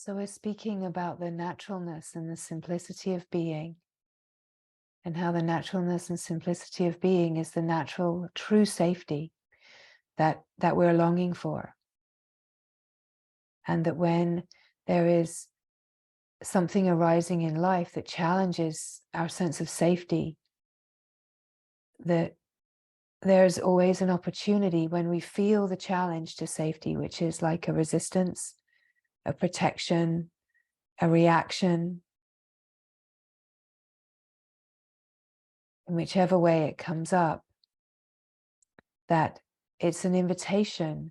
So we're speaking about the naturalness and the simplicity of being, and how the naturalness and simplicity of being is the natural, true safety that we're longing for. And that when there is something arising in life that challenges our sense of safety, that there's always an opportunity when we feel the challenge to safety, which is like a resistance, a protection, a reaction, in whichever way it comes up, that it's an invitation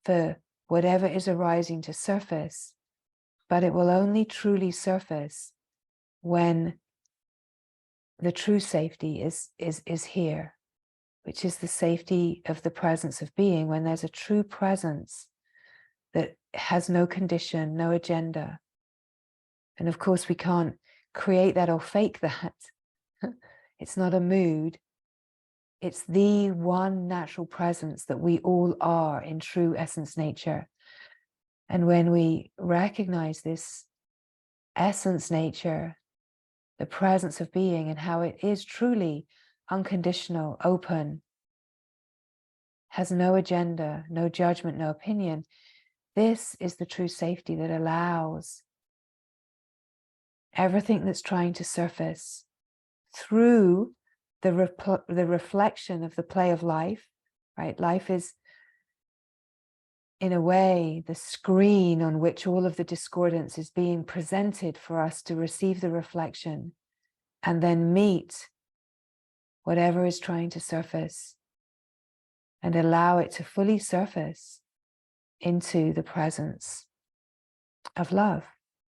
for whatever is arising to surface, but it will only truly surface when the true safety is here, which is the safety of the presence of being, when there's a true presence that has no condition, no agenda. And of course, we can't create that or fake that. It's not a mood. It's the one natural presence that we all are in true essence nature. And when we recognize this essence nature, the presence of being, and how it is truly unconditional, open, has no agenda, no judgment, no opinion, this is the true safety that allows everything that's trying to surface through the reflection of the play of life, right? Life is, in a way, the screen on which all of the discordance is being presented for us to receive the reflection and then meet whatever is trying to surface and allow it to fully surface into the presence of love,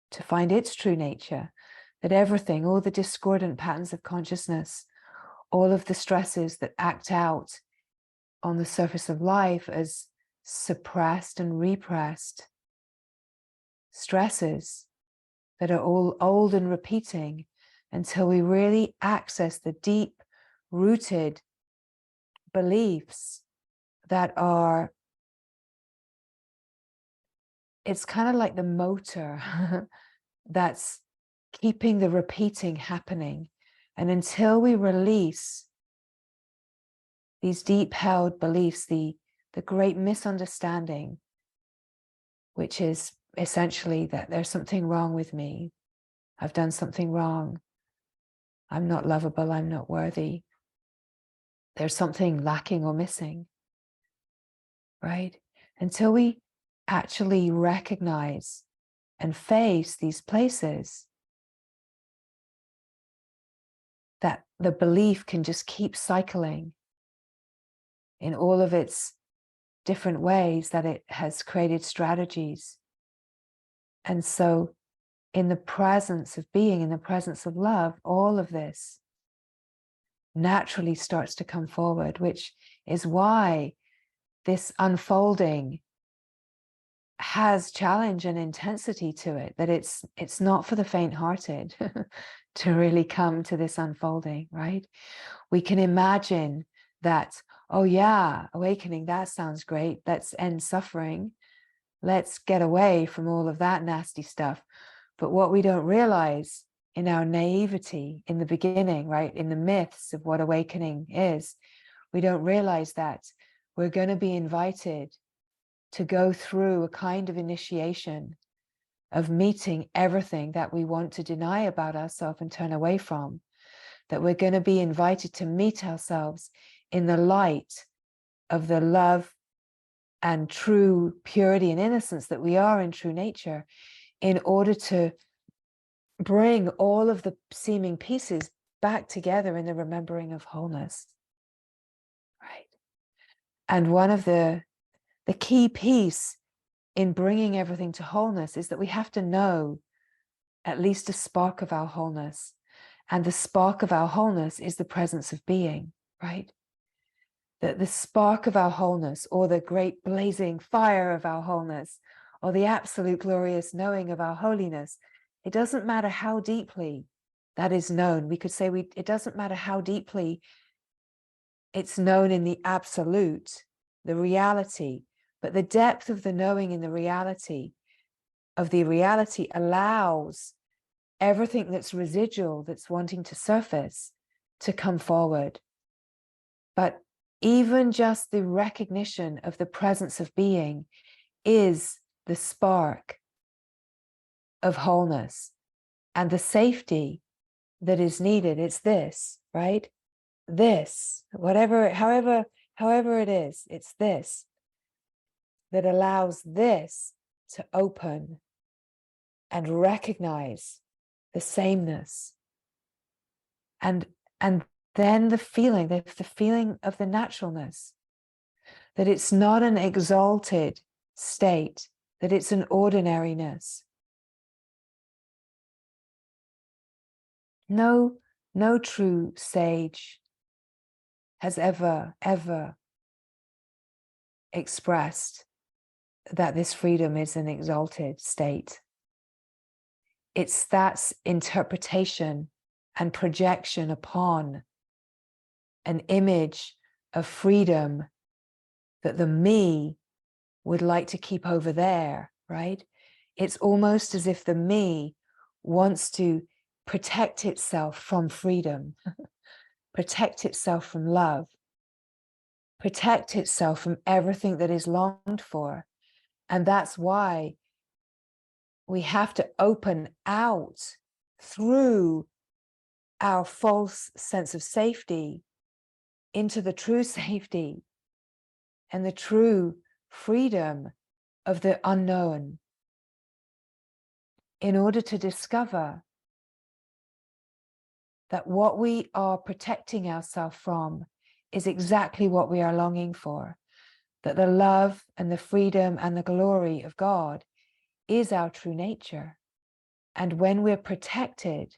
to find its true nature, that everything, all the discordant patterns of consciousness, all of the stresses that act out on the surface of life as suppressed and repressed stresses that are all old and repeating, until we really access the deep rooted beliefs that are, it's kind of like the motor that's keeping the repeating happening. And until we release these deep held beliefs, the great misunderstanding, which is essentially that there's something wrong with me, I've done something wrong, I'm not lovable, I'm not worthy, there's something lacking or missing, right? Until we actually recognize and face these places, that the belief can just keep cycling in all of its different ways that it has created strategies. And so in the presence of being, in the presence of love, all of this naturally starts to come forward, which is why this unfolding has challenge and intensity to it, that it's not for the faint-hearted to really come to this unfolding, right? We can imagine that, oh yeah, awakening, that sounds great, let's end suffering, let's get away from all of that nasty stuff. But what we don't realize in our naivety in the beginning, right, in the myths of what awakening is, we don't realize that we're going to be invited to go through a kind of initiation of meeting everything that we want to deny about ourselves and turn away from, that we're going to be invited to meet ourselves in the light of the love and true purity and innocence that we are in true nature, in order to bring all of the seeming pieces back together in the remembering of wholeness, right? And one of the key piece in bringing everything to wholeness is that we have to know at least a spark of our wholeness. And the spark of our wholeness is the presence of being, right? That the spark of our wholeness, or the great blazing fire of our wholeness, or the absolute glorious knowing of our holiness, it doesn't matter how deeply that is known. We could say it doesn't matter how deeply it's known in the absolute, the reality, but the depth of the knowing in the reality of the reality allows everything that's residual, that's wanting to surface, to come forward. But even just the recognition of the presence of being is the spark of wholeness and the safety that is needed. It's this, right? This, whatever, however it is, it's this that allows this to open and recognize the sameness. And then the feeling of the naturalness, that it's not an exalted state, that it's an ordinariness. No true sage has ever expressed that this freedom is an exalted state. It's that interpretation and projection upon an image of freedom that the me would like to keep over there, right? It's almost as if the me wants to protect itself from freedom, protect itself from love, protect itself from everything that is longed for. And that's why we have to open out through our false sense of safety into the true safety and the true freedom of the unknown, in order to discover that what we are protecting ourselves from is exactly what we are longing for, that the love and the freedom and the glory of God is our true nature. And when we're protected,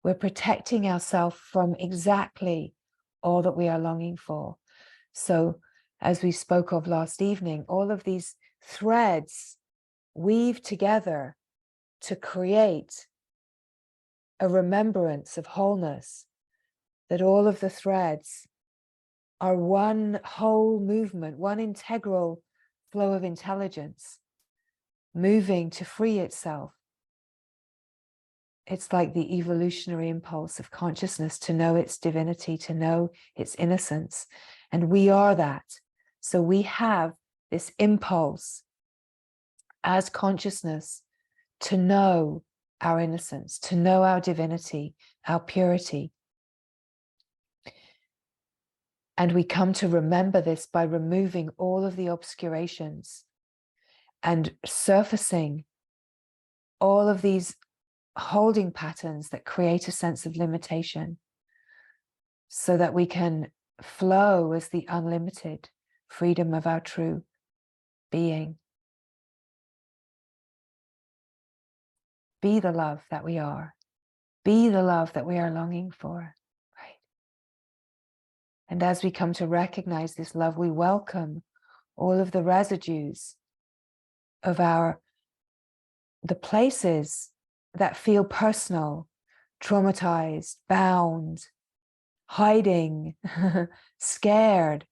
we're protecting ourselves from exactly all that we are longing for. So, as we spoke of last evening, all of these threads weave together to create a remembrance of wholeness, that all of the threads are one whole movement, one integral flow of intelligence, moving to free itself. It's like the evolutionary impulse of consciousness to know its divinity, to know its innocence. And we are that. So we have this impulse as consciousness to know our innocence, to know our divinity, our purity. And we come to remember this by removing all of the obscurations and surfacing all of these holding patterns that create a sense of limitation, so that we can flow as the unlimited freedom of our true being. Be the love that we are. Be the love that we are longing for, right? And as we come to recognize this love, we welcome all of the residues of the places that feel personal, traumatized, bound, hiding, scared,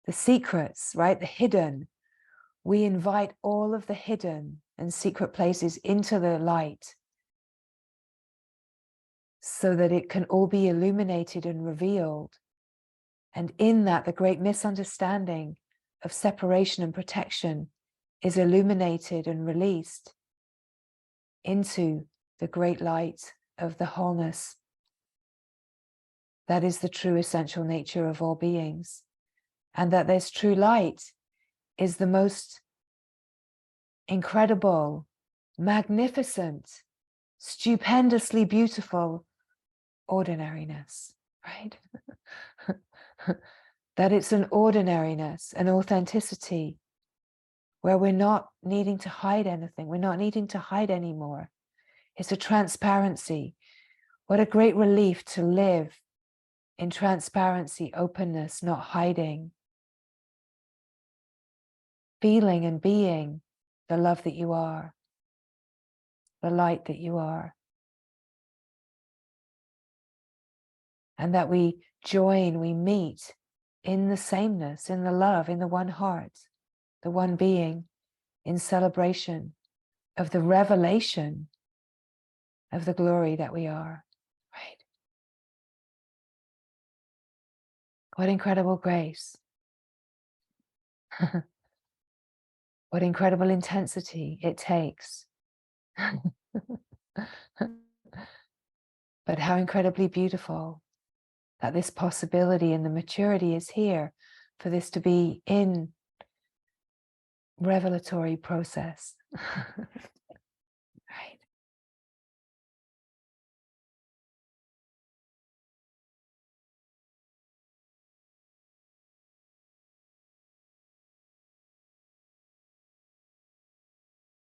the secrets, right? The hidden. We invite all of the hidden and secret places into the light, so that it can all be illuminated and revealed. And in that, the great misunderstanding of separation and protection is illuminated and released into the great light of the wholeness. That is the true essential nature of all beings. And that this true light is the most incredible, magnificent, stupendously beautiful ordinariness, right? That it's an ordinariness, an authenticity, where we're not needing to hide anything. We're not needing to hide anymore. It's a transparency. What a great relief to live in transparency, openness, not hiding. Feeling and being the love that you are, the light that you are. And that we join, we meet in the sameness, in the love, in the one heart, the one being, in celebration of the revelation of the glory that we are, right? What incredible grace. What incredible intensity it takes. But how incredibly beautiful that this possibility and the maturity is here for this to be in revelatory process.